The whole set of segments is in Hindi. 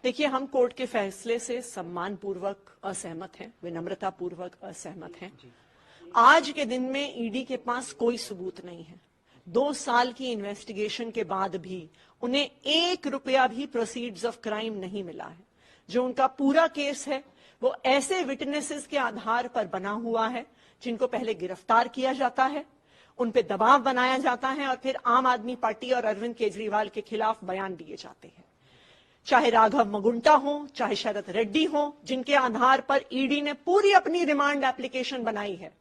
देखिए, हम कोर्ट के फैसले से सम्मानपूर्वक असहमत हैं, विनम्रतापूर्वक असहमत हैं। आज के दिन में ईडी के पास कोई सबूत नहीं है। 2 साल की इन्वेस्टिगेशन के बाद भी उन्हें 1 रुपया भी प्रोसीड्स ऑफ क्राइम नहीं मिला है। जो उनका पूरा केस है वो ऐसे विटनेसेस के आधार पर बना हुआ है जिनको पहले गिरफ्तार किया जाता है, उन पे दबाव बनाया जाता है और फिर आम आदमी पार्टी और अरविंद केजरीवाल के खिलाफ बयान दिए जाते हैं। चाहे राघव मगुंटा हो, चाहे शरद रेड्डी हो, जिनके आधार पर ईडी ने पूरी अपनी रिमांड एप्लीकेशन बनाई है।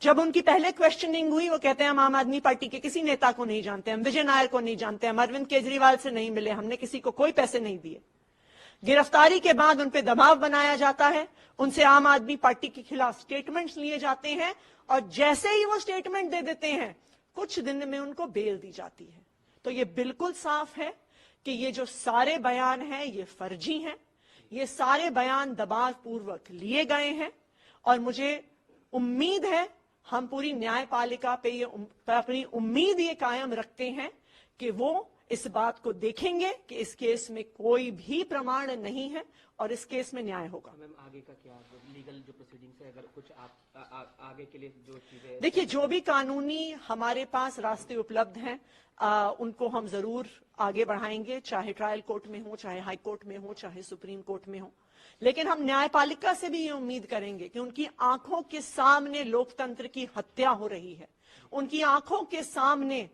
जब उनकी पहले क्वेश्चनिंग हुई, वो कहते हैं हम आम आदमी पार्टी के किसी नेता को नहीं जानते, हम विजय नायर को नहीं जानते, हम अरविंद केजरीवाल से नहीं मिले, हमने किसी को कोई पैसे नहीं दिए। गिरफ्तारी के बाद उन पे दबाव बनाया जाता है, उनसे आम आदमी पार्टी के खिलाफ स्टेटमेंट्स लिए जाते हैं और जैसे ही वो स्टेटमेंट दे देते हैं कुछ दिन में उनको बेल दी जाती है। तो ये बिल्कुल साफ है कि ये जो सारे बयान हैं ये फर्जी हैं, ये सारे बयान दबाव पूर्वक लिए गए हैं और मुझे उम्मीद है, हम पूरी न्यायपालिका पे ये अपनी उम्मीद ये कायम रखते हैं कि वो इस बात को देखेंगे कि इस केस में कोई भी प्रमाण नहीं है और इस केस में न्याय होगा। मैम, आगे का क्या लीगल जो प्रोसीडिंग्स है, अगर कुछ आप आगे के लिए जो चीजें, देखिए, जो भी कानूनी हमारे पास रास्ते उपलब्ध हैं उनको हम जरूर आगे बढ़ाएंगे, चाहे ट्रायल कोर्ट में हो, चाहे हाई कोर्ट में हो, चाहे सुप्रीम कोर्ट में हो। लेकिन हम न्यायपालिका से भी ये उम्मीद करेंगे कि उनकी आंखों के सामने लोकतंत्र की हत्या हो रही है, उनकी आंखों के सामने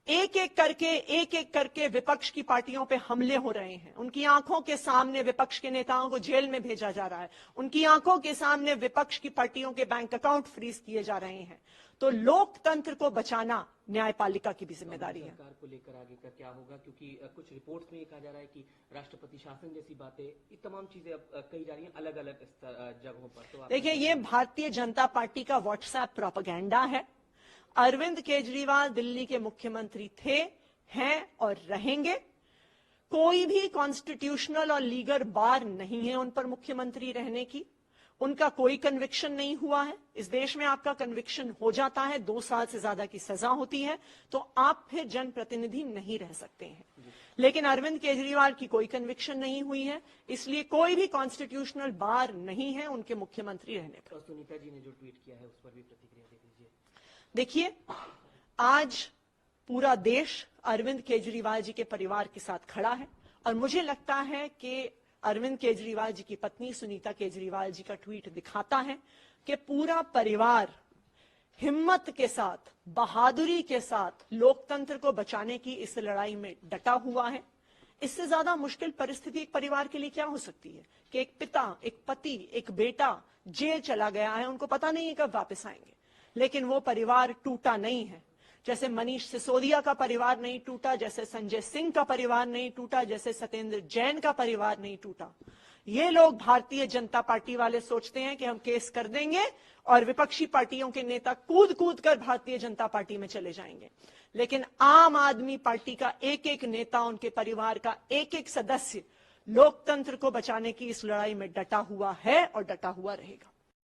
एक एक करके विपक्ष की पार्टियों पे हमले हो रहे हैं, उनकी आंखों के सामने विपक्ष के नेताओं को जेल में भेजा जा रहा है, उनकी आंखों के सामने विपक्ष की पार्टियों के बैंक अकाउंट फ्रीज किए जा रहे हैं। तो लोकतंत्र को बचाना न्यायपालिका की भी जिम्मेदारी है। सरकार को लेकर आगे का क्या होगा, क्योंकि कुछ रिपोर्ट्स में ये कहा जा रहा है कि राष्ट्रपति शासन जैसी बातें, ये तमाम चीजें अब कही जा रही हैं अलग अलग जगहों पर। तो देखिए, ये भारतीय जनता पार्टी का व्हाट्सएप प्रोपेगेंडा है। अरविंद केजरीवाल दिल्ली के मुख्यमंत्री थे, हैं और रहेंगे। कोई भी कॉन्स्टिट्यूशनल और लीगल बार नहीं है उन पर मुख्यमंत्री रहने की। उनका कोई कन्विक्शन नहीं हुआ है। इस देश में आपका कन्विक्शन हो जाता है, 2 साल से ज्यादा की सजा होती है, तो आप फिर जनप्रतिनिधि नहीं रह सकते हैं। लेकिन अरविंद केजरीवाल की कोई कन्विक्शन नहीं हुई है, इसलिए कोई भी कॉन्स्टिट्यूशनल बार नहीं है उनके मुख्यमंत्री रहने पर। सुनीता जी ने जो ट्वीट किया है उस पर भी प्रतिक्रिया दे दीजिए। देखिए, आज पूरा देश अरविंद केजरीवाल जी के परिवार के साथ खड़ा है और मुझे लगता है कि अरविंद केजरीवाल जी की पत्नी सुनीता केजरीवाल जी का ट्वीट दिखाता है कि पूरा परिवार हिम्मत के साथ, बहादुरी के साथ लोकतंत्र को बचाने की इस लड़ाई में डटा हुआ है। इससे ज्यादा मुश्किल परिस्थिति एक परिवार के लिए क्या हो सकती है कि एक पिता, एक पति, एक बेटा जेल चला गया है, उनको पता नहीं है कब वापस आएंगे, लेकिन वो परिवार टूटा नहीं है। जैसे मनीष सिसोदिया का परिवार नहीं टूटा, जैसे संजय सिंह का परिवार नहीं टूटा, जैसे सत्येंद्र जैन का परिवार नहीं टूटा। ये लोग भारतीय जनता पार्टी वाले सोचते हैं कि हम केस कर देंगे और विपक्षी पार्टियों के नेता कूद कूद कर भारतीय जनता पार्टी में चले जाएंगे। लेकिन आम आदमी पार्टी का एक एक नेता, उनके परिवार का एक एक सदस्य लोकतंत्र को बचाने की इस लड़ाई में डटा हुआ है और डटा हुआ रहेगा।